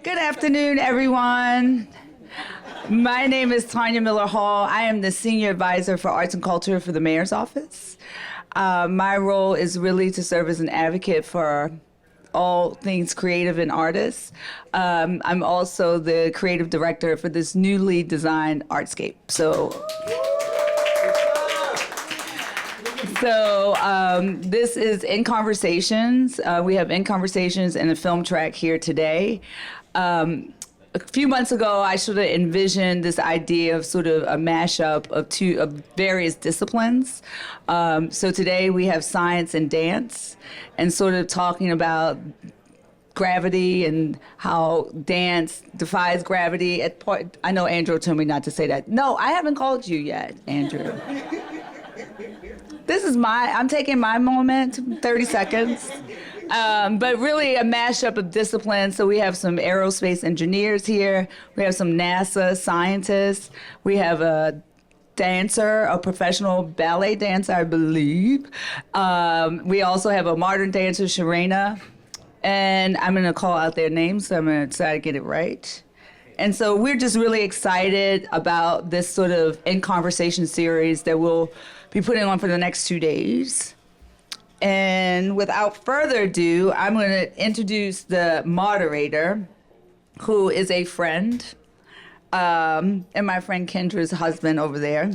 Good afternoon, everyone. My name is Tanya Miller Hall. I am the Senior Advisor for Arts and Culture for the Mayor's Office. My role is really to serve as an advocate for all things creative and artists. I'm also the creative director for this newly designed artscape. This is In Conversations. We have In Conversations and a film track here today. A few months ago, I sort of envisioned this idea of sort of a mashup of various disciplines. So today we have science and dance, and sort of talking about gravity and how dance defies gravity. I know Andrew told me not to say that. No, I haven't called you yet, Andrew. I'm taking my moment, 30 seconds. But really a mashup of disciplines. So we have some aerospace engineers here. We have some NASA scientists. We have a dancer, a professional ballet dancer, I believe. We also have a modern dancer, Sharena. And I'm going to call out their names, so I'm going to try to get it right. And so we're just really excited about this sort of In Conversation series that we'll be putting on for the next 2 days. And without further ado, I'm going to introduce the moderator, who is a friend, and my friend Kendra's husband over there.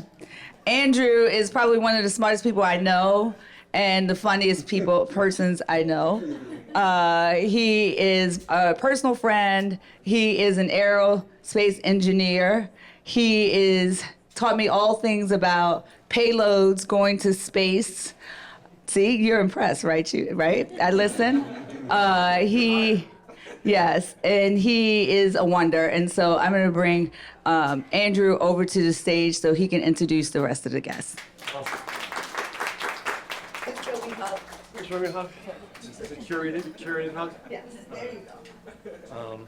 Andrew is probably one of the smartest people I know, and the funniest persons I know. He is a personal friend. He is an aerospace engineer. He is taught me all things about payloads going to space. See, you're impressed, right? Right? I listen. Yes, and he is a wonder. And so I'm going to bring Andrew over to the stage so he can introduce the rest of the guests. Show me a hug. Is it curated hug? Yes, there you go.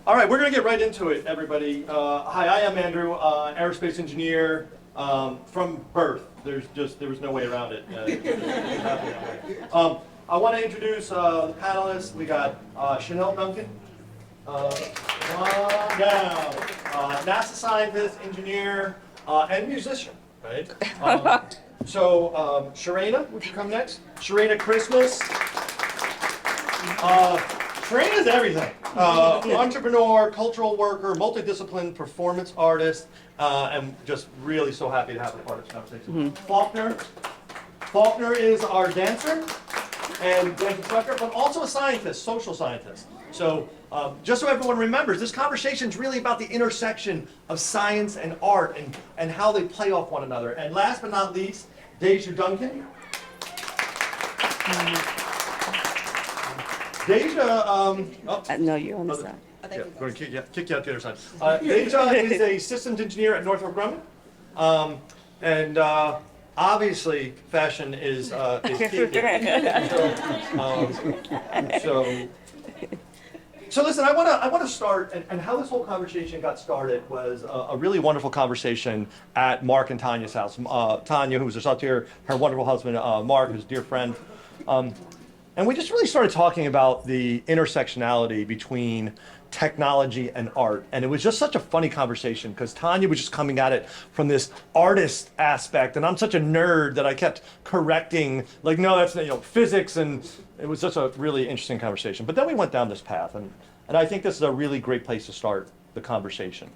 All right, we're going to get right into it, everybody. Hi, I am Andrew, aerospace engineer from birth. There was no way around it. I want to introduce the panelists. We got Chanel Duncan, come on down, NASA scientist, engineer, and musician, right? Sharena, would you come next? Sharena Christmas. Sharena's everything. Entrepreneur, cultural worker, multidisciplined performance artist, and just really so happy to have a part of this conversation. Faulkner is our dancer and instructor, but also a scientist, social scientist. So just so everyone remembers, this conversation is really about the intersection of science and art and how they play off one another. And last but not least, Deja Duncan. Deja, No, you're on the side. yeah, we're going to kick you out the other side. Deja is a systems engineer at Northrop Grumman. Obviously, fashion is key here. So listen, I want to start, and how this whole conversation got started was a really wonderful conversation at Mark and Tanya's house. Tanya, who was just out here, her wonderful husband, Mark, who's a dear friend. And we just really started talking about the intersectionality between technology and art. And it was just such a funny conversation because Tanya was just coming at it from this artist aspect. And I'm such a nerd that I kept correcting, like, no, that's, physics. And it was just a really interesting conversation. But then we went down this path. And I think this is a really great place to start the conversation.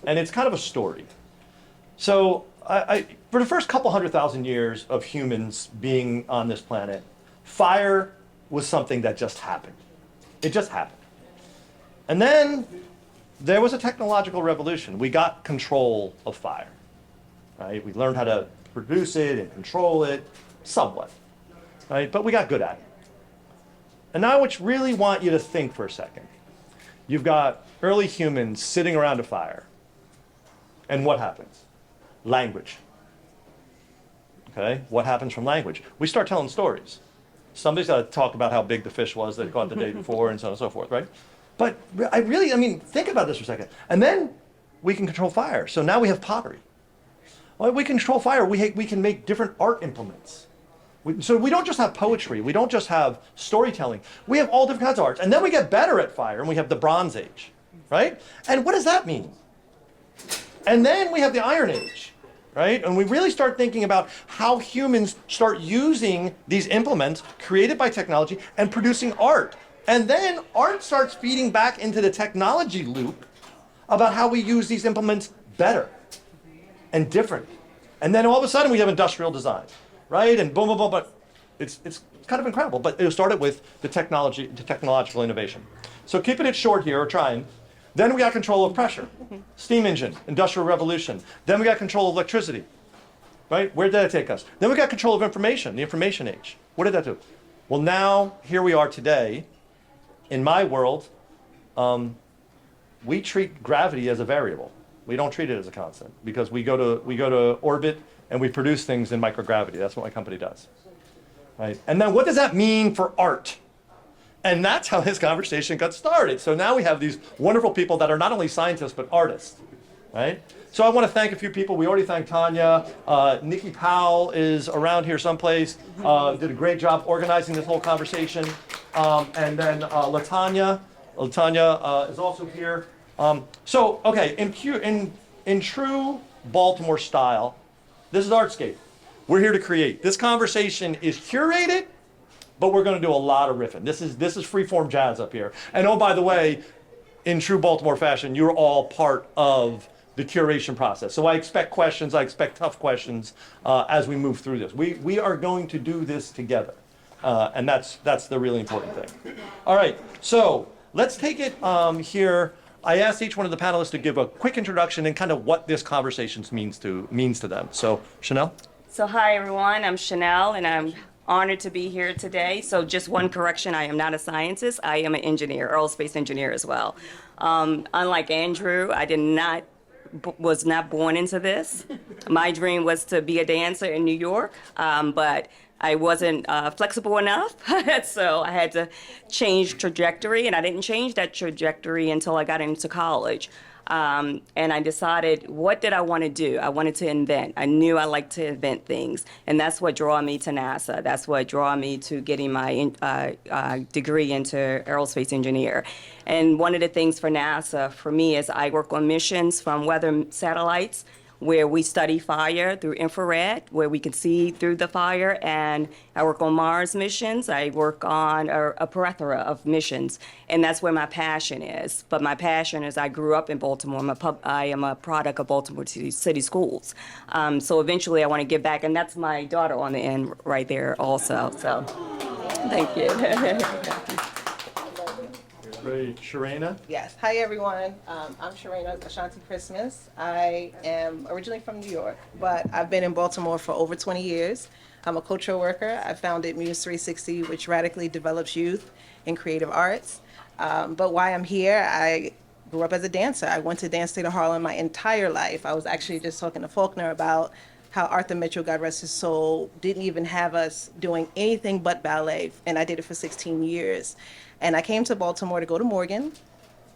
And it's kind of a story. So for the first couple 100,000 years of humans being on this planet, fire was something that just happened. It just happened. And then there was a technological revolution. We got control of fire, right? We learned how to produce it and control it somewhat, right? But we got good at it. And now I really want you to think for a second. You've got early humans sitting around a fire. And what happens? Language. Okay, what happens from language? We start telling stories. Somebody's got to talk about how big the fish was that caught the day before and so on and so forth, right? But think about this for a second. And then we can control fire. So now we have pottery. Well, we control fire. We can make different art implements. So we don't just have poetry, we don't just have storytelling, we have all different kinds of arts. And then we get better at fire and we have the Bronze Age, right? And what does that mean? And then we have the Iron Age, right? And we really start thinking about how humans start using these implements created by technology and producing art. And then art starts feeding back into the technology loop about how we use these implements better and different. And then all of a sudden we have industrial design, right? And boom, boom, boom, but it's kind of incredible. But it started with the technological innovation. So keeping it short here, or trying. Then we got control of pressure, steam engine, industrial revolution. Then we got control of electricity, right? Where did that take us? Then we got control of information, the information age. What did that do? Well, now here we are today. In my world, we treat gravity as a variable. We don't treat it as a constant because we go to orbit and we produce things in microgravity. That's what my company does, right? And then what does that mean for art? And that's how this conversation got started. So now we have these wonderful people that are not only scientists, but artists, right? So I want to thank a few people. We already thanked Tanya. Nikki Powell is around here someplace. Did a great job organizing this whole conversation. And then LaTanya is also here. So, okay, in true Baltimore style, this is Artscape. We're here to create. This conversation is curated, but we're going to do a lot of riffing. This is freeform jazz up here. And oh, by the way, in true Baltimore fashion, you're all part of the curation process. So I expect questions, I expect tough questions as we move through this. We are going to do this together. And that's the really important thing. All right, so let's take it here. I asked each one of the panelists to give a quick introduction and kind of what this conversation means to them. So, Chanel? So hi, everyone. I'm Chanel, and I'm honored to be here today. So just one correction, I am not a scientist. I am an engineer, aerospace engineer as well. Unlike Andrew, was not born into this. My dream was to be a dancer in New York, but I wasn't flexible enough, so I had to change trajectory, and I didn't change that trajectory until I got into college. And I decided, what did I want to do? I wanted to invent. I knew I liked to invent things, and that's what drew me to NASA. That's what drew me to getting my degree into aerospace engineer. And one of the things for NASA, for me, is I work on missions from weather satellites, where we study fire through infrared, where we can see through the fire. And I work on Mars missions. I work on a plethora of missions. And that's where my passion is. But my passion is I grew up in Baltimore. I am a product of Baltimore City Schools. So eventually I want to give back. And that's my daughter on the end right there also. So thank you. Great. Sharena? Yes. Hi, everyone. I'm Sharena Ashanti Christmas. I am originally from New York, but I've been in Baltimore for over 20 years. I'm a cultural worker. I founded Muse 360, which radically develops youth in creative arts. But why I'm here, I grew up as a dancer. I went to Dance Theater Harlem my entire life. I was actually just talking to Faulkner about how Arthur Mitchell, God rest his soul, didn't even have us doing anything but ballet, and I did it for 16 years. And I came to Baltimore to go to Morgan.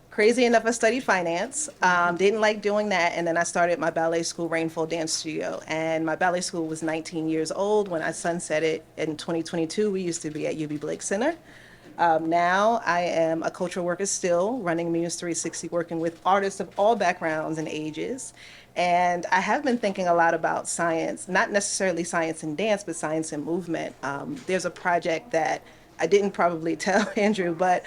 Crazy enough, I studied finance. Didn't like doing that, and then I started my ballet school, Rainfall Dance Studio. And my ballet school was 19 years old when I sunsetted in 2022. We used to be at UB Blake Center. Now I am a cultural worker still, running Muse 360, working with artists of all backgrounds and ages. And I have been thinking a lot about science, not necessarily science and dance, but science and movement. There's a project that I didn't probably tell Andrew, but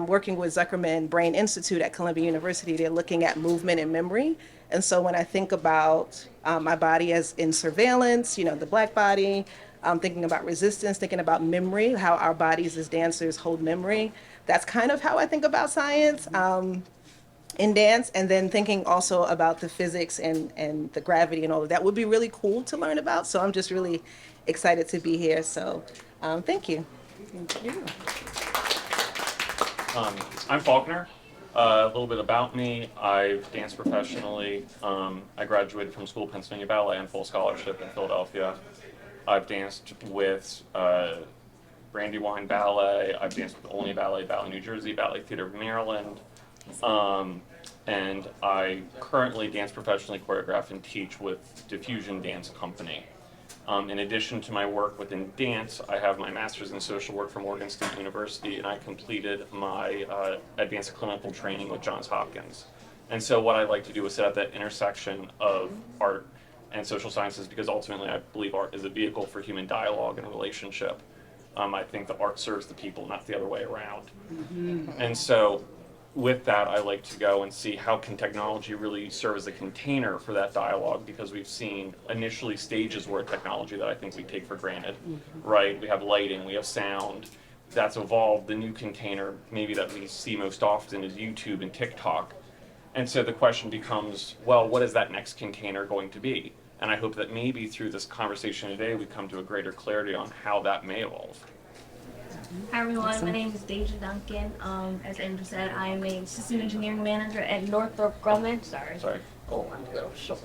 working with Zuckerman Brain Institute at Columbia University, they're looking at movement and memory. And so when I think about my body as in surveillance, the Black body, thinking about resistance, thinking about memory, how our bodies as dancers hold memory, that's kind of how I think about science in dance. And then thinking also about the physics and the gravity and all of that would be really cool to learn about. So I'm just really excited to be here. So thank you. Thank you. I'm Faulkner. A little bit about me. I've danced professionally. I graduated from School of Pennsylvania Ballet on full scholarship in Philadelphia. I've danced with Brandywine Ballet. I've danced with Olney Ballet, Ballet New Jersey, Ballet Theater of Maryland. And I currently dance professionally, choreograph, and teach with Diffusion Dance Company. In addition to my work within dance, I have my master's in social work from Morgan State University, and I completed my advanced clinical training with Johns Hopkins. And so what I like to do is set up that intersection of art and social sciences, because ultimately I believe art is a vehicle for human dialogue and relationship. I think the art serves the people, not the other way around. And so with that, I like to go and see how can technology really serve as a container for that dialogue, because we've seen initially stages where technology that I think we take for granted, right? We have lighting, we have sound, that's evolved. The new container maybe that we see most often is YouTube and TikTok. And so the question becomes, well, what is that next container going to be? And I hope that maybe through this conversation today, we come to a greater clarity on how that may evolve. Hi everyone, my name is Deja Duncan. As Andrew said, I am a assistant engineering manager at Northrop Grumman. Sorry. Oh, I'm a little short.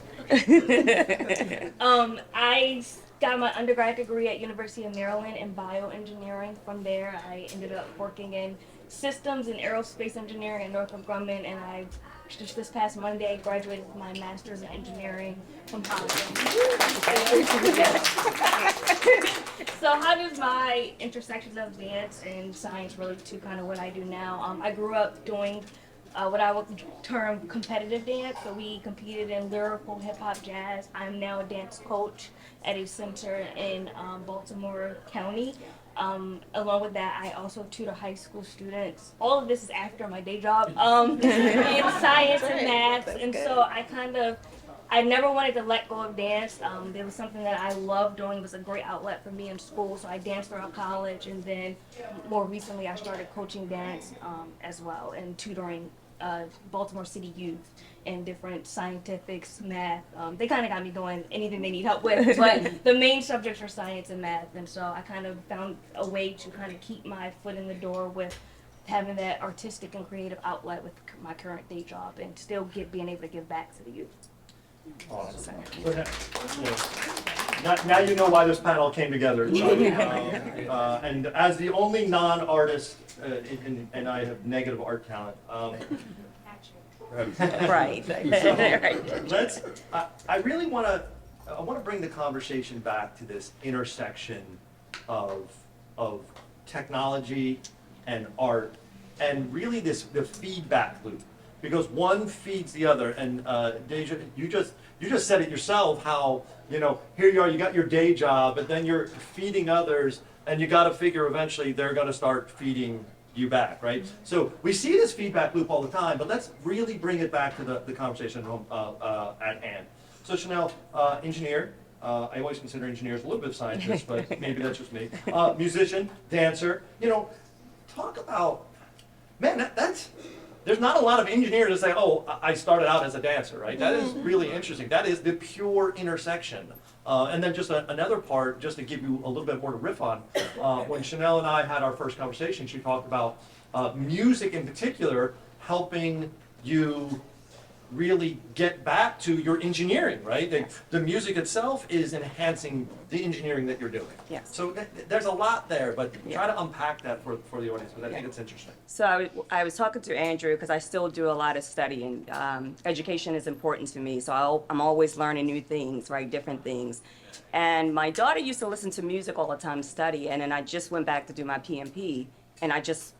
I got my undergrad degree at University of Maryland in bioengineering. From there, I ended up working in systems and aerospace engineering at Northrop Grumman, and I just this past Monday graduated with my master's in engineering from Hopkins. So how does my intersections of dance and science relate to kind of what I do now? I grew up doing what I would term competitive dance. So we competed in lyrical, hip hop, jazz. I'm now a dance coach at a center in Baltimore County. Along with that, I also tutor high school students. All of this is after my day job in science and math. And so I never wanted to let go of dance. It was something that I loved doing. It was a great outlet for me in school. So I danced throughout college, and then more recently I started coaching dance as well and tutoring Baltimore City youth in different scientifics, math. They kind of got me doing anything they need help with, but the main subjects are science and math. And so I kind of found a way to kind of keep my foot in the door with having that artistic and creative outlet with my current day job, and still being able to give back to the youth. Awesome. Now you know why this panel came together. And as the only non-artist, and I have negative art talent. Right. Let's. I really want to bring the conversation back to this intersection of technology and art, and really the feedback loop, because one feeds the other. And Deja, you just said it yourself, how here you are, you got your day job, but then you're feeding others, and you got to figure eventually they're going to start feeding you back, right? So we see this feedback loop all the time, but let's really bring it back to the conversation at hand. So Chanel, engineer. I always consider engineers a little bit of scientists, but maybe that's just me. Musician, dancer. Talk about, man, that's. There's not a lot of engineers that say, oh, I started out as a dancer, right? That is really interesting. That is the pure intersection. And then just another part, just to give you a little bit more to riff on, when Chanel and I had our first conversation, she talked about music in particular helping you really get back to your engineering, right? The music itself is enhancing the engineering that you're doing. Yes. So there's a lot there, but try to unpack that for the audience, because I think it's interesting. So I was talking to Andrew because I still do a lot of studying. Education is important to me, so I'm always learning new things, right? Different things. And my daughter used to listen to music all the time, study, and then I just went back to do my PMP, and I just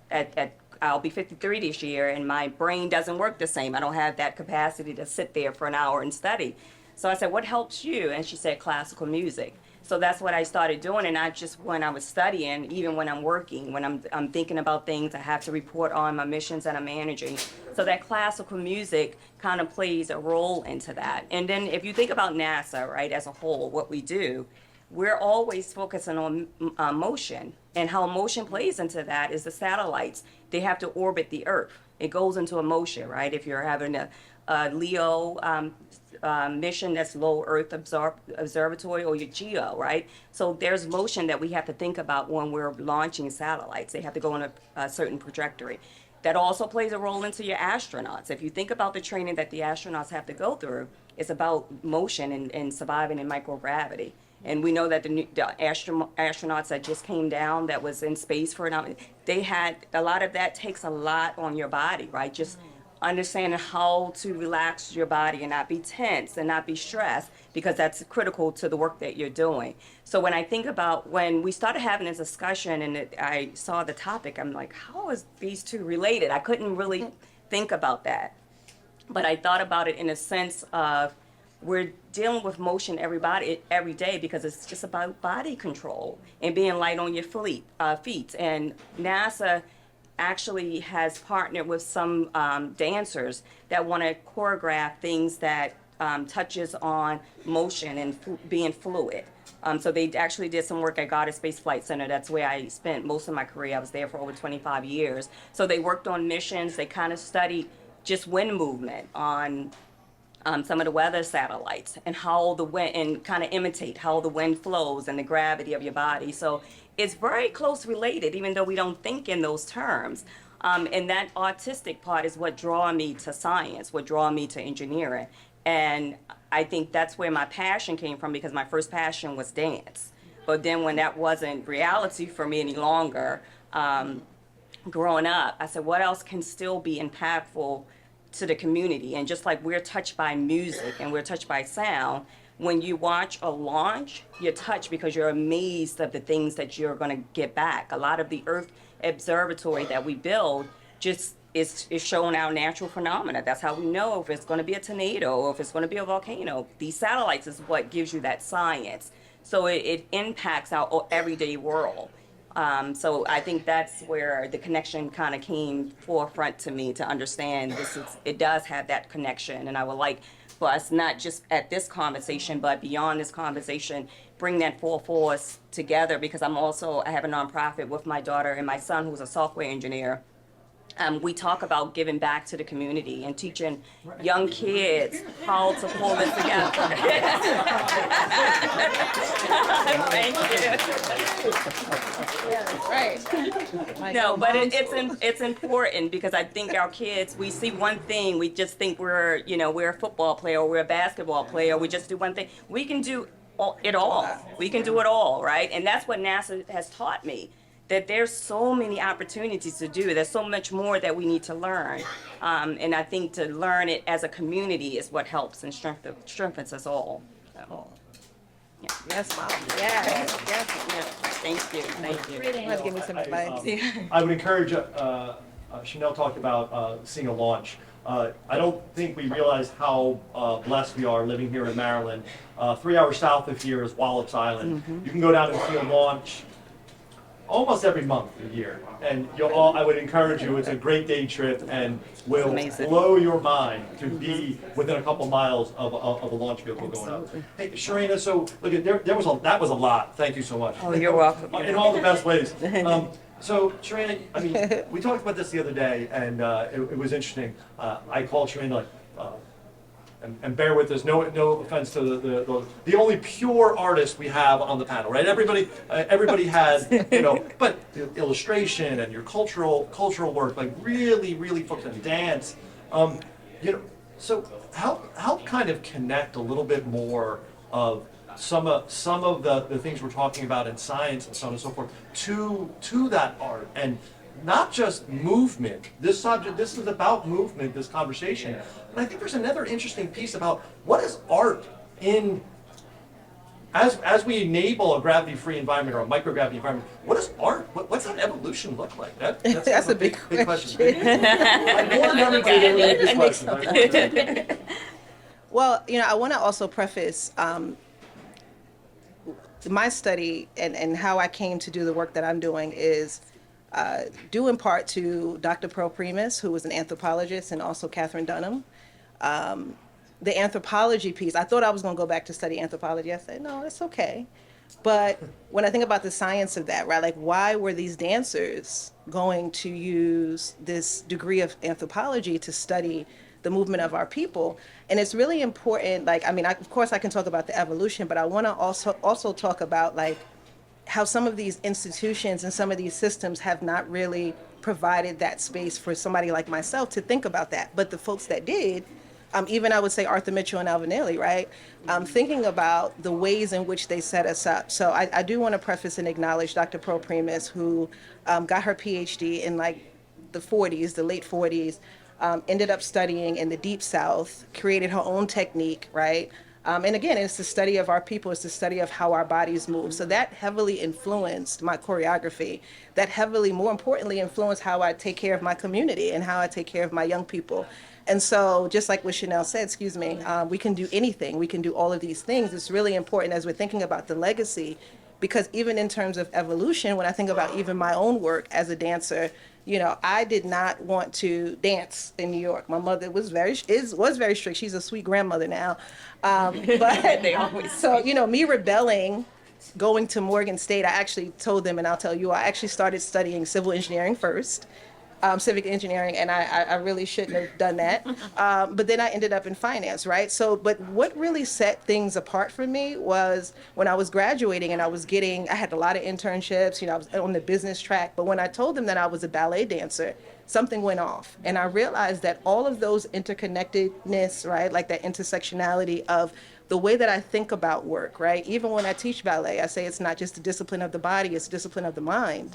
I'll be 53 this year, and my brain doesn't work the same. I don't have that capacity to sit there for an hour and study. So I said, what helps you? And she said, classical music. So that's what I started doing, and not just when I was studying, even when I'm working, when I'm thinking about things, I have to report on my missions that I'm managing. So that classical music kind of plays a role into that. And then if you think about NASA, right, as a whole, what we do, we're always focusing on motion, and how motion plays into that is the satellites. They have to orbit the Earth. It goes into a motion, right? If you're having a LEO mission, that's low Earth observatory, or your GEO, right? So there's motion that we have to think about when we're launching satellites. They have to go on a certain trajectory. That also plays a role into your astronauts. If you think about the training that the astronauts have to go through, it's about motion and surviving in microgravity. And we know that the astronauts that just came down, that was in space for an hour, they had a lot of that takes a lot on your body, right? Just understanding how to relax your body and not be tense and not be stressed, because that's critical to the work that you're doing. So when I think about when we started having this discussion and I saw the topic, I'm like, how is these two related? I couldn't really think about that. But I thought about it in a sense of we're dealing with motion every day because it's just about body control and being light on your feet. And NASA actually has partnered with some dancers that want to choreograph things that touches on motion and being fluid. So they actually did some work at Goddard Space Flight Center. That's where I spent most of my career. I was there for over 25 years. So they worked on missions. They kind of studied just wind movement on some of the weather satellites and how the wind, and kind of imitate how the wind flows and the gravity of your body. So it's very close related, even though we don't think in those terms. And that artistic part is what draw me to science, what draw me to engineering. And I think that's where my passion came from, because my first passion was dance. But then when that wasn't reality for me any longer, growing up, I said, what else can still be impactful to the community? And just like we're touched by music and we're touched by sound, when you watch a launch, you're touched because you're amazed of the things that you're going to get back. A lot of the Earth Observatory that we build just is showing our natural phenomena. That's how we know if it's going to be a tornado or if it's going to be a volcano. These satellites is what gives you that science. So it impacts our everyday world. So I think that's where the connection kind of came forefront to me, to understand it does have that connection. And I would like for us, not just at this conversation, but beyond this conversation, bring that full force together, because I have a nonprofit with my daughter and my son, who's a software engineer. We talk about giving back to the community and teaching young kids how to pull this together. Thank you. Right. No, but it's important, because I think our kids, we see one thing, we just think we're a football player or we're a basketball player, we just do one thing. We can do it all. We can do it all, right? And that's what NASA has taught me, that there's so many opportunities to do. There's so much more that we need to learn. And I think to learn it as a community is what helps and strengthens us all. So, Yes, Mom. Yes. thank you. Thank you. You want to give me some advice? I would encourage, Chanel talked about seeing a launch. I don't think we realize how blessed we are living here in Maryland. 3 hours south of here is Wallops Island. You can go down and see a launch almost every month of the year. And I would encourage you, it's a great day trip and will Amazing. blow your mind to be within a couple miles of a launch vehicle going up. Hey, Sharina, so look, that was a lot. Thank you so much. Oh, you're welcome. In all the best ways. So Sharina, I mean, we talked about this the other day, and it was interesting. I called Sharina, and bear with us, no offense to the only pure artist we have on the panel, right? Everybody has, but the illustration and your cultural work, like really focused on dance, so help kind of connect a little bit more of some of the things we're talking about in science and so on and so forth to that art, and not just movement. This is about movement, this conversation. And I think there's another interesting piece about what is art as we enable a gravity-free environment or a microgravity environment. What is art? What's that evolution look like? That's a big question. I'm more than happy to make this question. Well, I want to also preface my study and how I came to do the work that I'm doing is due in part to Dr. Pearl Primus, who was an anthropologist, and also Catherine Dunham. The anthropology piece, I thought I was going to go back to study anthropology. I said, no, it's okay. But when I think about the science of that, right, like why were these dancers going to use this degree of anthropology to study the movement of our people? And it's really important, of course I can talk about the evolution, but I want to also talk about how some of these institutions and some of these systems have not really provided that space for somebody like myself to think about that. But the folks that did, even I would say Arthur Mitchell and Alvin Ailey, right? Thinking about the ways in which they set us up. So I do want to preface and acknowledge Dr. Pearl Primus, who got her PhD in the late 40s. ended up studying in the Deep South, created her own technique, right? And again, it's the study of our people, it's the study of how our bodies move. So that heavily influenced my choreography. That heavily, more importantly, influenced how I take care of my community and how I take care of my young people. And so, just like what Chanel said, excuse me, we can do anything. We can do all of these things. It's really important as we're thinking about the legacy, because even in terms of evolution, when I think about even my own work as a dancer, you know, I did not want to dance in New York. My mother was very strict. She's a sweet grandmother now. But They always so, you know, me rebelling, going to Morgan State, I actually told them, and I'll tell you, I actually started studying civil engineering first. Civic engineering, and I really shouldn't have done that. But then I ended up in finance, right? So, but what really set things apart for me was when I was graduating and I had a lot of internships, you know, I was on the business track, but when I told them that I was a ballet dancer, something went off. And I realized that all of those interconnectedness, right, like that intersectionality of the way that I think about work, right? Even when I teach ballet, I say it's not just a discipline of the body, it's a discipline of the mind.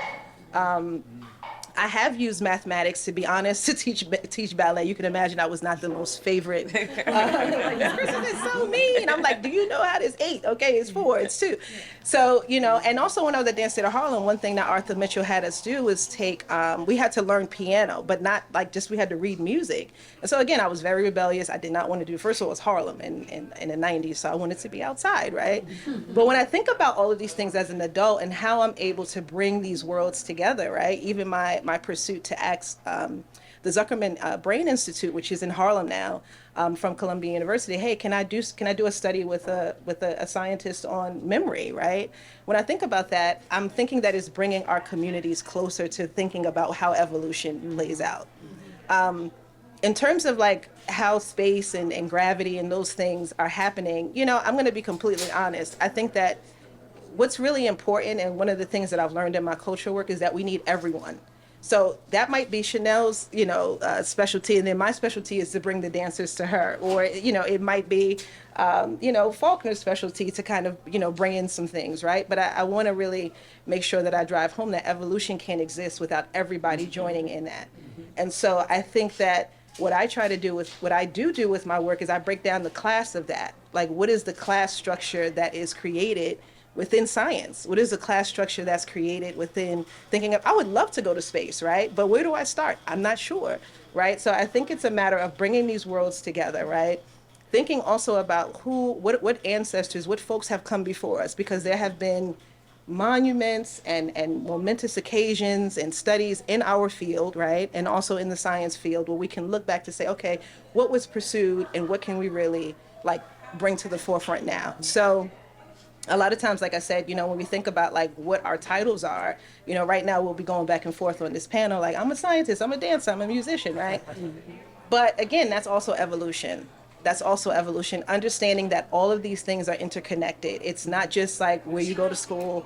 I have used mathematics, to be honest, to teach ballet. You can imagine I was not the most favorite. Like, this person is so mean. I'm like, do you know how it's 8? Okay, it's 4, it's 2. So, you know, and also when I was at Dance Theater Harlem, one thing that Arthur Mitchell had us do was we had to learn piano, but not like just we had to read music. And so again, I was very rebellious. I did not want to do, first of all, it was Harlem in the 90s, so I wanted to be outside, right? But when I think about all of these things as an adult and how I'm able to bring these worlds together, right? Even my pursuit to ask the Zuckerman Brain Institute, which is in Harlem now, from Columbia University, hey, can I do a study with a scientist on memory, right? When I think about that, I'm thinking that it's bringing our communities closer to thinking about how evolution lays out. In terms of like how space and gravity and those things are happening, you know, I'm going to be completely honest. I think that what's really important, and one of the things that I've learned in my cultural work, is that we need everyone. So that might be Chanel's, you know, specialty, and then my specialty is to bring the dancers to her. Or, you know, it might be, you know, Faulkner's specialty to kind of, you know, bring in some things, right? But I want to really make sure that I drive home that evolution can't exist without everybody joining in that. And so I think that what I try to do with, what I do with my work is I break down the class of that. Like, what is the class structure that is created within science? What is the class structure that's created within thinking of, I would love to go to space, right? But where do I start? I'm not sure, right? So I think it's a matter of bringing these worlds together, right? Thinking also about what ancestors, what folks have come before us, because there have been monuments and momentous occasions and studies in our field, right? And also in the science field, where we can look back to say, okay, what was pursued and what can we really like bring to the forefront now? So a lot of times, like I said, you know, when we think about like what our titles are, you know, right now we'll be going back and forth on this panel, like I'm a scientist, I'm a dancer, I'm a musician, right? But again, that's also evolution. That's also evolution, understanding that all of these things are interconnected. It's not just like where you go to school.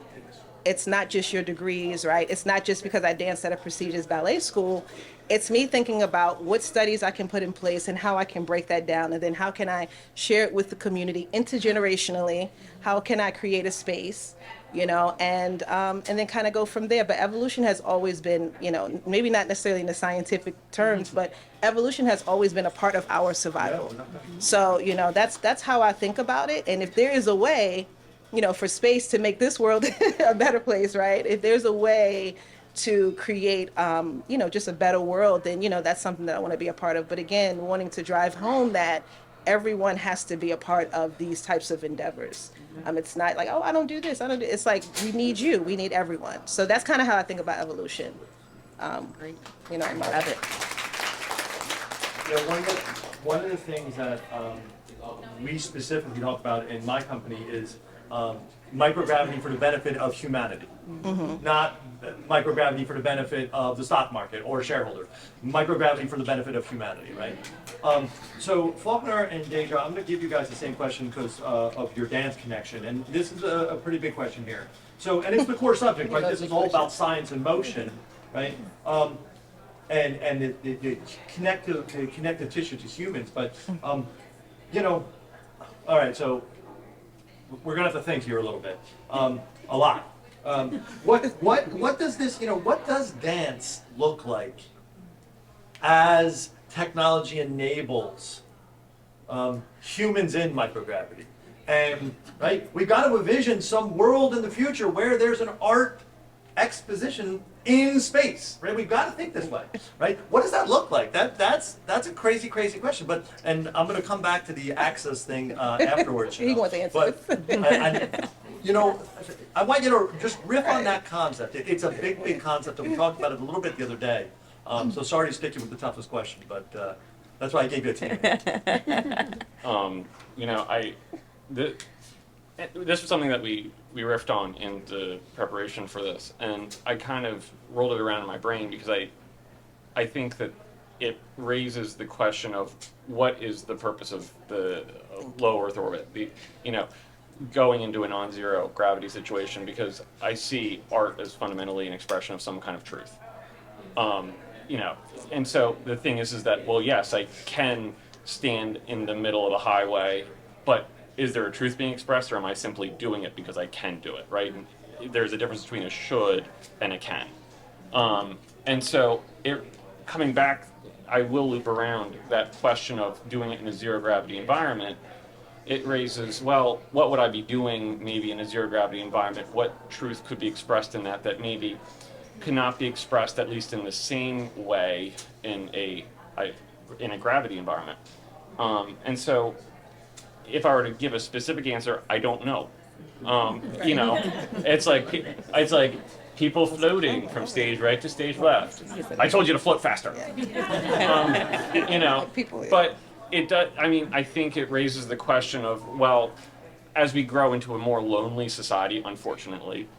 It's not just your degrees, right? It's not just because I danced at a prestigious ballet school. It's me thinking about what studies I can put in place and how I can break that down, and then how can I share it with the community intergenerationally? How can I create a space, you know, and then kind of go from there. But evolution has always been, you know, maybe not necessarily in the scientific terms, but evolution has always been a part of our survival. So, you know, that's how I think about it. And if there is a way, you know, for space to make this world a better place, right? If there's a way to create, you know, just a better world, then, you know, that's something that I want to be a part of. But again, wanting to drive home that everyone has to be a part of these types of endeavors. It's not like, oh, I don't do this, I don't do. It's like, we need you, we need everyone. So that's kind of how I think about evolution. You know, in my other. You know, one of the things that we specifically talk about in my company is microgravity for the benefit of humanity, not microgravity for the benefit of the stock market or shareholders. Microgravity for the benefit of humanity, right? So Faulkner and Deja, I'm going to give you guys the same question because of your dance connection, and this is a pretty big question here. So, and it's the core subject, right? This is all about science and motion, right? And the connective tissue to humans, but you know, all right, so we're gonna have to think here a little bit, a lot. What does this, you know, what does dance look like as technology enables humans in microgravity. And, right, we've got to envision some world in the future where there's an art exposition in space, right? We've got to think this way, right? What does that look like? That's a crazy, crazy question. And I'm going to come back to the access thing afterwards. He wants the answer. But you know, I want you to just riff on that concept. It's a big, big concept, and we talked about it a little bit the other day. So sorry to stick you with the toughest question, but that's why I gave you a team. You know, this was something that we riffed on in the preparation for this, and I kind of rolled it around in my brain because I think that it raises the question of what is the purpose of the low Earth orbit, you know, going into a non-zero gravity situation, because I see art as fundamentally an expression of some kind of truth. You know, and so the thing is that, well, yes, I can stand in the middle of the highway, but is there a truth being expressed, or am I simply doing it because I can do it, right? And there's a difference between a should and a can. And so coming back, I will loop around that question of doing it in a zero gravity environment. It raises, well, what would I be doing maybe in a zero gravity environment? What truth could be expressed in that maybe cannot be expressed at least in the same way in a gravity environment? And so if I were to give a specific answer, I don't know. You know, it's like people floating from stage right to stage left. I told you to float faster. You know, but it does. I mean, I think it raises the question of, well, as we grow into a more lonely society, unfortunately,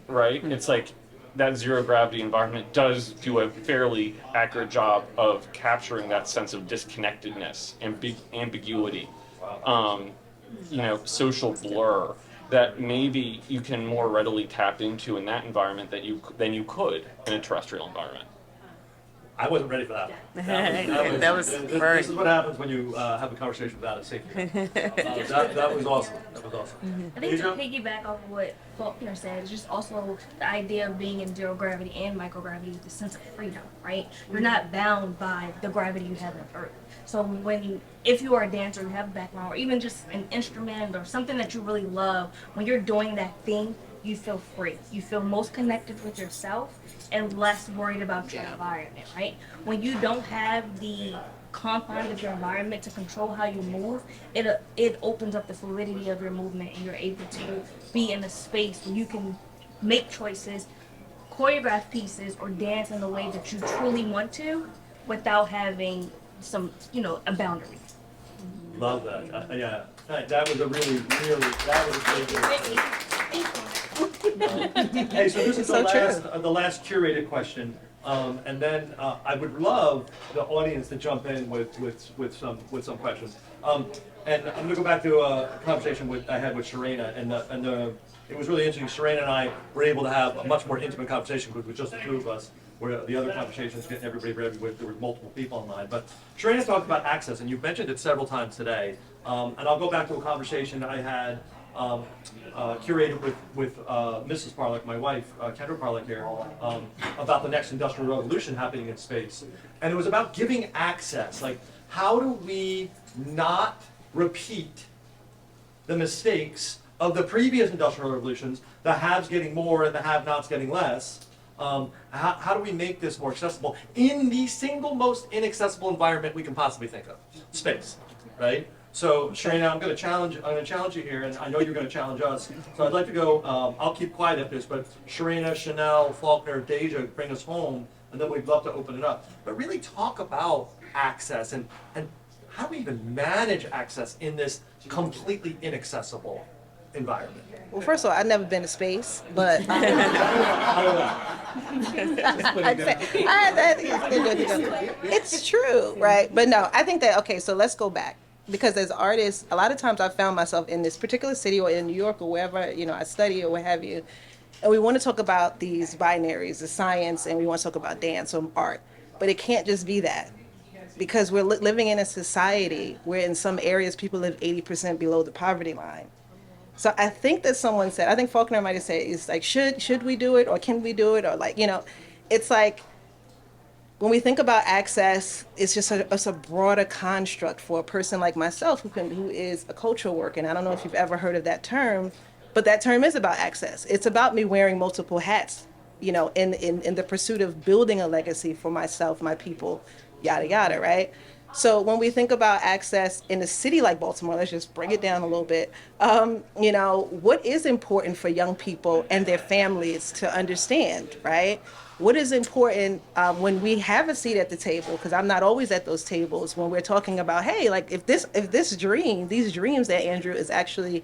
right? It's like that zero gravity environment does do a fairly accurate job of capturing that sense of disconnectedness and ambiguity, you know, social blur that maybe you can more readily tap into in that environment than you could in a terrestrial environment. I wasn't ready for that. This is what happens when you have a conversation without a safety. That was awesome. That was awesome. I think to piggyback off of what Faulkner said, it's just also the idea of being in zero gravity and microgravity with the sense of freedom, right? You're not bound by the gravity you have on Earth. So if you are a dancer, you have a background, or even just an instrument or something that you really love, when you're doing that thing, you feel free. You feel most connected with yourself and less worried about your environment, right? When you don't have the confines of your environment to control how you move, it opens up the fluidity of your movement, and you're able to be in a space where you can make choices, choreograph pieces, or dance in the way that you truly want to without having some, you know, a boundary. Love that. Yeah, that was a that was a great. Hey, so this is the last curated question, and then I would love the audience to jump in with some questions. And I'm gonna go back to a conversation I had with Sharena, and it was really interesting. Sharena and I were able to have a much more intimate conversation with just the two of us, where the other conversations getting everybody ready with, there were multiple people online. But Sharena talked about access, and you've mentioned it several times today. And I'll go back to a conversation I had curated with Mrs. Parlick, my wife, Kendra Parlick here, about the next industrial revolution happening in space. And it was about giving access. Like, how do we not repeat the mistakes of the previous industrial revolutions, the haves getting more and the have-nots getting less? How do we make this more accessible in the single most inaccessible environment we can possibly think of? Space, right? So, Sharena, I'm going to challenge you here, and I know you're going to challenge us. So I'd like to go. I'll keep quiet at this, but Sharena, Chanel, Faulkner, Deja, bring us home, and then we'd love to open it up. But really talk about access and how do we even manage access in this completely inaccessible environment? Well, first of all, I've never been to space, but it's true, right? But no, I think that, okay, so let's go back. Because as artists, a lot of times I found myself in this particular city or in New York or wherever, you know, I study or what have you, and we want to talk about these binaries, the science, and we want to talk about dance or art. But it can't just be that. Because we're living in a society where in some areas people live 80% below the poverty line. So I think that someone said, I think Faulkner might have said, it's like, should we do it, or can we do it, or like, you know, it's like, when we think about access, it's a broader construct for a person like myself who is a cultural worker. And I don't know if you've ever heard of that term, but that term is about access. It's about me wearing multiple hats, you know, in the pursuit of building a legacy for myself, my people, yada, yada, right? So when we think about access in a city like Baltimore, let's just bring it down a little bit. You know, what is important for young people and their families to understand, right? What is important when we have a seat at the table? Because I'm not always at those tables when we're talking about, hey, like if these dreams that Andrew is actually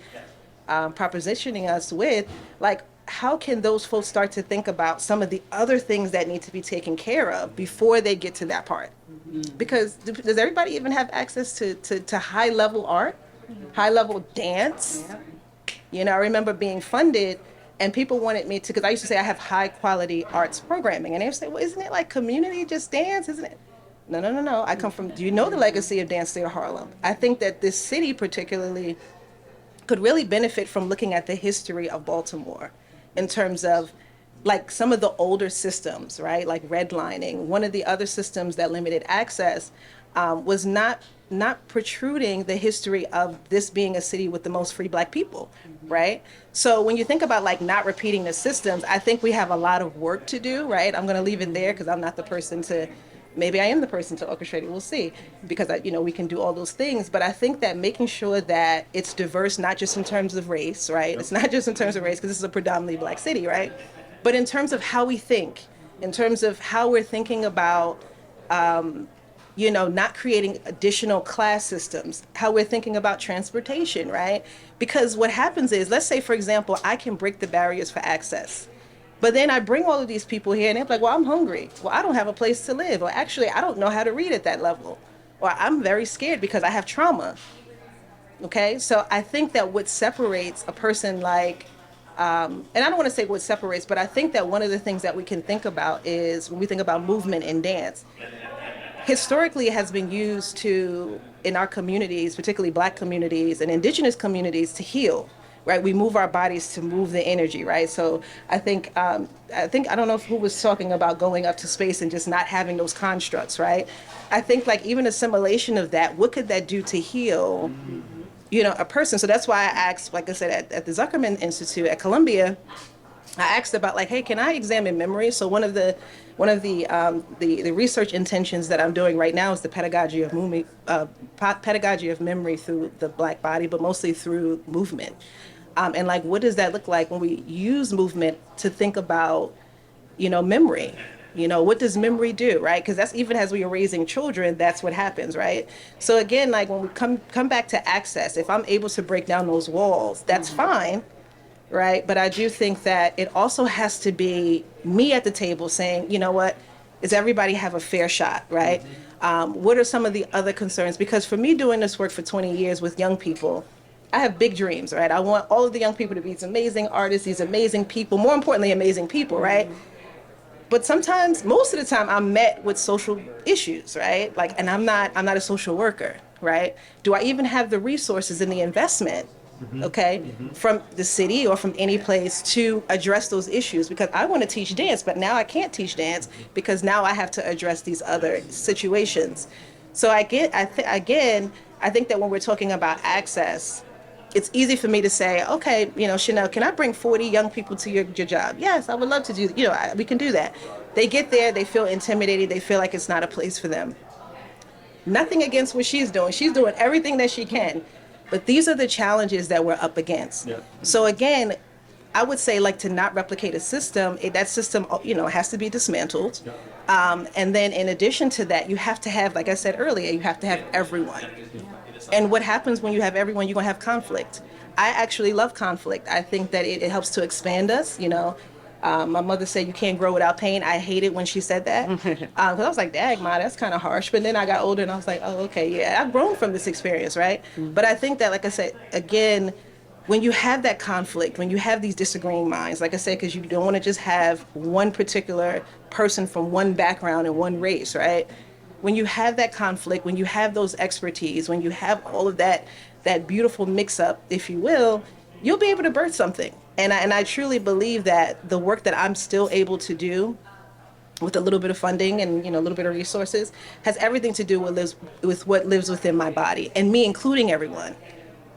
propositioning us with, like how can those folks start to think about some of the other things that need to be taken care of before they get to that part? Because does everybody even have access to high level art, high level dance? You know, I remember being funded and people wanted me to, because I used to say I have high quality arts programming. And they would say, well, isn't it like community just dance? Isn't it? No. I come from, do you know the legacy of Dance Theater Harlem? I think that this city particularly could really benefit from looking at the history of Baltimore in terms of like some of the older systems, right? Like redlining. One of the other systems that limited access was not protruding the history of this being a city with the most free Black people, right? So when you think about like not repeating the systems, I think we have a lot of work to do, right? I'm gonna leave it there because I'm not the person to, maybe I am the person to orchestrate it, we'll see. Because we can do all those things, but I think that making sure that it's diverse, not just in terms of race, right? It's not just in terms of race, because this is a predominantly Black city, right? But in terms of how we think, in terms of how we're thinking about, not creating additional class systems, how we're thinking about transportation, right? Because what happens is, let's say, for example, I can break the barriers for access. But then I bring all of these people here and they're like, well, I'm hungry. Well, I don't have a place to live. Or actually, I don't know how to read at that level. Or I'm very scared because I have trauma. Okay? So I think that what separates a person like, and I don't want to say what separates, but I think that one of the things that we can think about is when we think about movement and dance, historically it has been used to, in our communities, particularly Black communities and indigenous communities, to heal. Right, we move our bodies to move the energy, right? So I think I don't know who was talking about going up to space and just not having those constructs, right? I think like even assimilation of that, what could that do to heal, a person? So that's why I asked, like I said, at the Zuckerman Institute at Columbia, I asked about like, hey, can I examine memory? So one of the research intentions that I'm doing right now is the pedagogy of memory through the Black body, but mostly through movement. And like, what does that look like when we use movement to think about, memory? What does memory do, right? Because that's even as we are raising children, that's what happens, right? So again, like when we come back to access, if I'm able to break down those walls, that's fine, right? But I do think that it also has to be me at the table saying, you know what, does everybody have a fair shot, right? What are some of the other concerns? Because for me doing this work for 20 years with young people, I have big dreams, right? I want all of the young people to be these amazing artists, these amazing people, more importantly, amazing people, right? But sometimes, most of the time, I'm met with social issues, right? Like, and I'm not a social worker, right? Do I even have the resources and the investment, okay, from the city or from any place to address those issues? Because I want to teach dance, but now I can't teach dance because now I have to address these other situations. So I think that when we're talking about access, it's easy for me to say, okay, Chanel, can I bring 40 young people to your job? Yes, I would love to do, we can do that. They get there, they feel intimidated, they feel like it's not a place for them. Nothing against what she's doing. She's doing everything that she can. But these are the challenges that we're up against. Yeah. So again, I would say like to not replicate a system, that system, has to be dismantled. Yeah. And then in addition to that, you have to have, like I said earlier, you have to have everyone. And what happens when you have everyone, you're going to have conflict. I actually love conflict. I think that it helps to expand us, My mother said you can't grow without pain. I hated when she said that. Because I was like, dang, Ma, that's kind of harsh. But then I got older and I was like, oh, okay, yeah, I've grown from this experience, right? But I think that, like I said, again, when you have that conflict, when you have these disagreeing minds, like I said, because you don't want to just have one particular person from one background and one race, right? When you have that conflict, when you have those expertise, when you have all of that beautiful mix-up, if you will, you'll be able to birth something. And I truly believe that the work that I'm still able to do with a little bit of funding and a little bit of resources, has everything to do with what lives within my body, and me including everyone.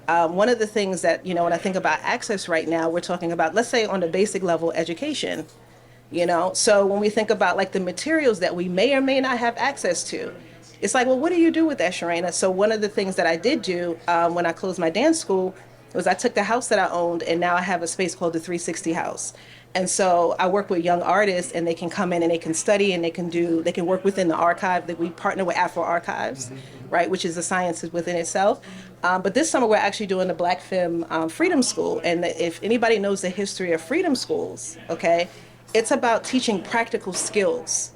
One of the things that, when I think about access right now, we're talking about, let's say on the basic level, education. So when we think about like the materials that we may or may not have access to, it's like, well, what do you do with that, Sharena? So one of the things that I did do when I closed my dance school was I took the house that I owned, and now I have a space called the 360 House. And so I work with young artists, and they can come in and they can study, and they can work within the archive. That we partner with Afro Archives, right, which is a science within itself. But this summer we're actually doing the Black Femme Freedom School, and if anybody knows the history of freedom schools, okay, it's about teaching practical skills.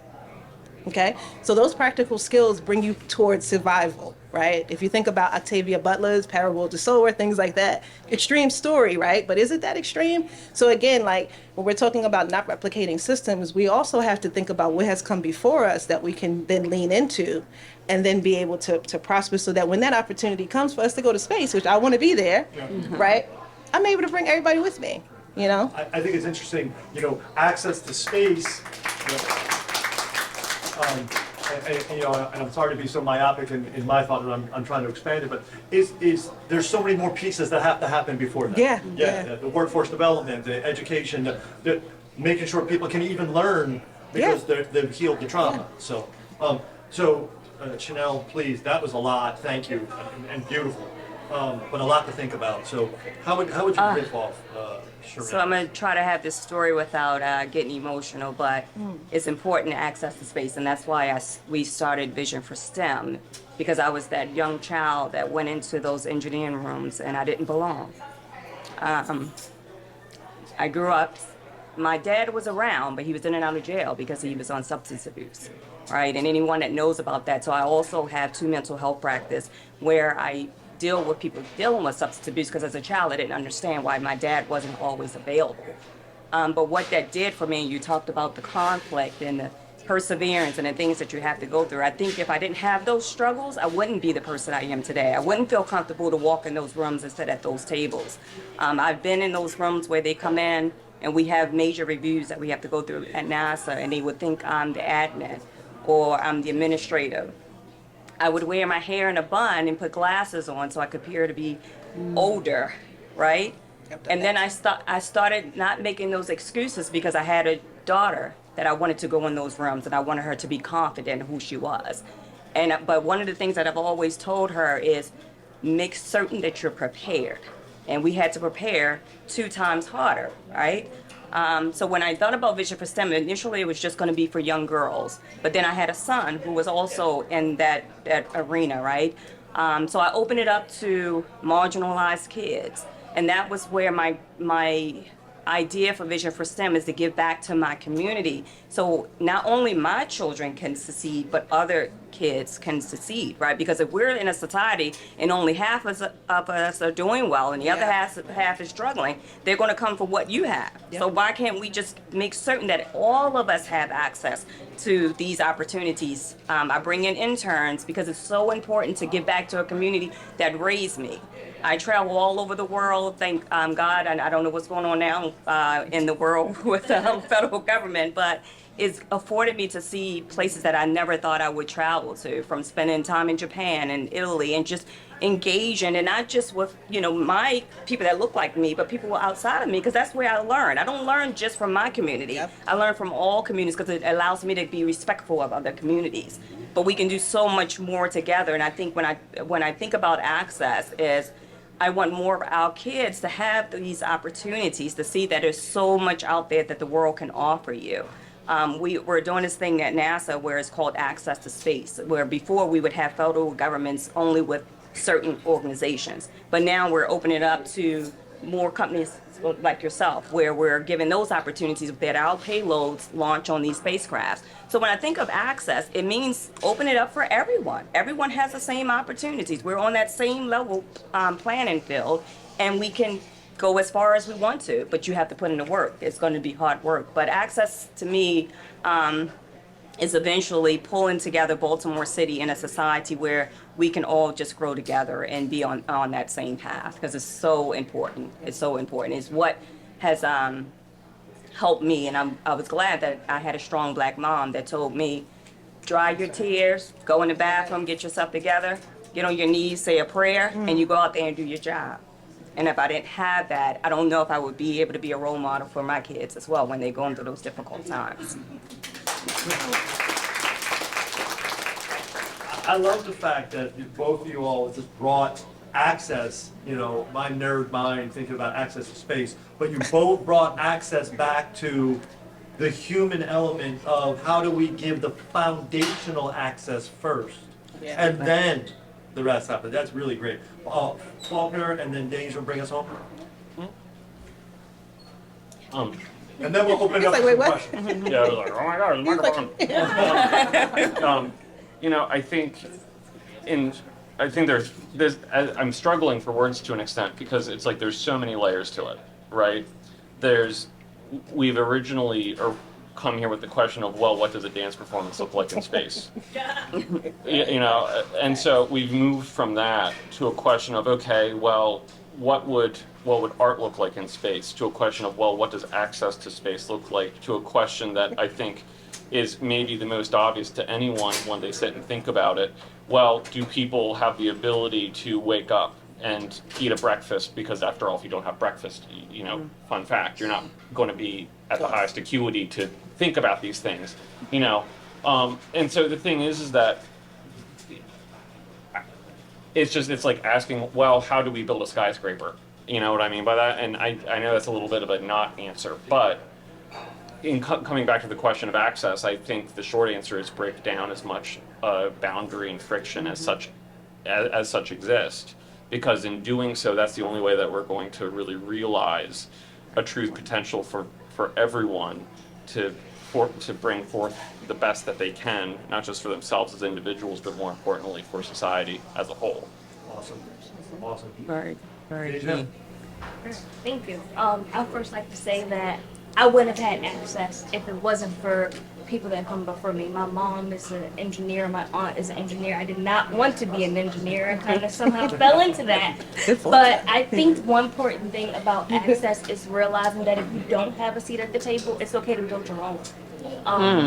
Okay, so those practical skills bring you towards survival, right? If you think about Octavia Butler's Parable of the Sower, things like that, extreme story, right? But is it that extreme? So again, like when we're talking about not replicating systems, we also have to think about what has come before us that we can then lean into and then be able to prosper, so that when that opportunity comes for us to go to space, which I want to be there, right? I'm able to bring everybody with me, I think it's interesting, access to space. And I'm sorry to be so myopic in my thought, and I'm trying to expand it, but there's so many more pieces that have to happen before that. Yeah. The workforce development, the education, the making sure people can even learn because they've healed the trauma. So, Chanel, please, that was a lot. Thank you, and beautiful, but a lot to think about. So, how would you riff off? So I'm going to try to have this story without getting emotional, but it's important to access the space, and that's why we started Vision for STEM, because I was that young child that went into those engineering rooms and I didn't belong. I grew up, my dad was around, but he was in and out of jail because he was on substance abuse, right? And anyone that knows about that, so I also have 2 mental health practice where I deal with people dealing with substance abuse, because as a child I didn't understand why my dad wasn't always available. But what that did for me, you talked about the conflict and the perseverance and the things that you have to go through. I think if I didn't have those struggles, I wouldn't be the person I am today. I wouldn't feel comfortable to walk in those rooms and sit at those tables. I've been in those rooms where they come in and we have major reviews that we have to go through at NASA, and they would think I'm the admin or I'm the administrator. I would wear my hair in a bun and put glasses on so I could appear to be older, right? And then I started not making those excuses, because I had a daughter that I wanted to go in those rooms, and I wanted her to be confident in who she was. But one of the things that I've always told her is make certain that you're prepared. And we had to prepare 2 times harder, right? So when I thought about Vision for STEM, initially it was just going to be for young girls. But then I had a son who was also in that arena, right? So I opened it up to marginalized kids. And that was where my idea for Vision for STEM is to give back to my community. So not only my children can succeed, but other kids can succeed, right? Because if we're in a society and only half of us are doing well and the other half is struggling, they're going to come for what you have. So why can't we just make certain that all of us have access to these opportunities? I bring in interns because it's so important to give back to a community that raised me. I travel all over the world, thank God, and I don't know what's going on now in the world with the federal government, but it's afforded me to see places that I never thought I would travel to, from spending time in Japan and Italy and just engaging, and not just with, my people that look like me, but people outside of me, because that's where I learn. I don't learn just from my community. I learn from all communities because it allows me to be respectful of other communities. But we can do so much more together, and I think when I think about access is, I want more of our kids to have these opportunities, to see that there's so much out there that the world can offer you. We're doing this thing at NASA where it's called Access to Space, where before we would have federal governments only with certain organizations. But now we're opening it up to more companies like yourself, where we're giving those opportunities that our payloads launch on these spacecrafts. So when I think of access, it means open it up for everyone. Everyone has the same opportunities. We're on that same level playing field, and we can go as far as we want to, but you have to put in the work. It's going to be hard work. But access, to me, is eventually pulling together Baltimore City in a society where we can all just grow together and be on that same path, because it's so important. It's so important. It's what has helped me, and I was glad that I had a strong black mom that told me, dry your tears, go in the bathroom, get yourself together, get on your knees, say a prayer, and you go out there and do your job. And if I didn't have that, I don't know if I would be able to be a role model for my kids as well when they're going through those difficult times. I love the fact that both of you all just brought access, you know, my nerd mind thinking about access to space, but you both brought access back to the human element of how do we give the foundational access first, and then the rest happens. That's really great. Faulkner and then Deja bring us home. And then we'll open it up like, to wait, some what? questions. Yeah, I was like, oh my God, the microphone. You know, I think I'm struggling for words to an extent because it's like there's so many layers to it, right? We've originally come here with the question of, well, what does a dance performance look like in space? You know, and so we've moved from that to a question of, okay, well, what would art look like in space? To a question of, well, what does access to space look like? To a question that I think is maybe the most obvious to anyone when they sit and think about it. Well, do people have the ability to wake up and eat a breakfast? Because after all, if you don't have breakfast, you know, fun fact, you're not going to be at the highest acuity to think about these things, you know. And so the thing is that it's like asking, well, how do we build a skyscraper? You know what I mean by that? And I know that's a little bit of a not answer, but in coming back to the question of access, I think the short answer is break down as much boundary and friction as such exist, because in doing so, that's the only way that we're going to really realize a true potential for everyone to bring forth the best that they can, not just for themselves as individuals, but more importantly for society as a whole. Awesome. Awesome. Very, very Deja? Thank you. I'd first like to say that I wouldn't have had access if it wasn't for people that come before me. My mom is an engineer, my aunt is an engineer. I did not want to be an engineer. I kind of somehow fell into that. But I think one important thing about access is realizing that if you don't have a seat at the table, it's okay to build your own.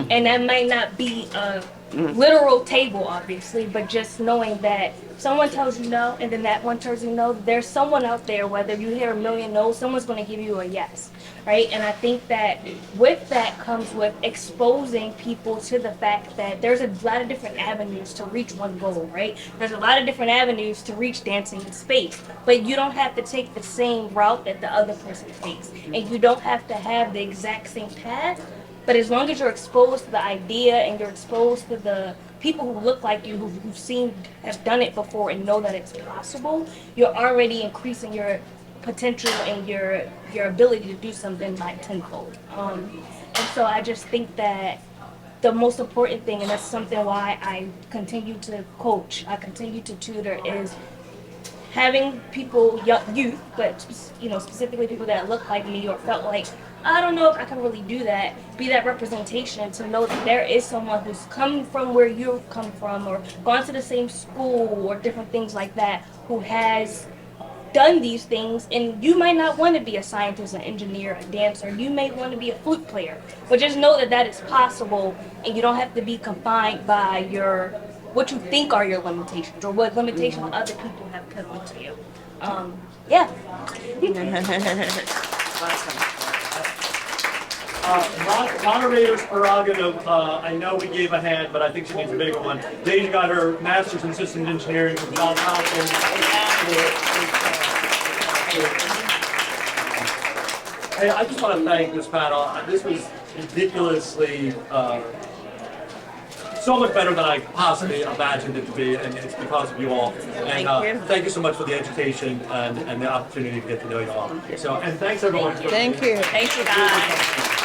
And that might not be a literal table, obviously, but just knowing that someone tells you no, and then that one tells you no, there's someone out there, whether you hear a million no's, someone's going to give you a yes, right? And I think that with that comes with exposing people to the fact that there's a lot of different avenues to reach one goal, right? There's a lot of different avenues to reach dancing in space, but you don't have to take the same route that the other person takes, and you don't have to have the exact same path. But as long as you're exposed to the idea and you're exposed to the people who look like you, who've have done it before and know that it's possible, you're already increasing your potential and your ability to do something by tenfold. And so I just think that the most important thing, and that's something why I continue to coach, I continue to tutor, is having people, youth, but specifically people that look like me or felt like, I don't know if I can really do that, be that representation to know that there is someone who's come from where you've come from or gone to the same school or different things like that, who has done these things. And you might not want to be a scientist, an engineer, a dancer, you may want to be a flute player, but just know that that is possible, and you don't have to be confined by what you think are your limitations or what limitations other people have put onto you. Yeah. Moderator's prerogative, I know we gave a hand, but I think she needs a bigger one. Deja got her master's in systems engineering from Johns Hopkins. Hey, I just want to thank this panel. This was ridiculously, so much better than I possibly imagined it to be, and it's because of you all. And thank you so much for the education and the opportunity to get to know you all. So, and thanks everyone. Thank you. Thank you, guys.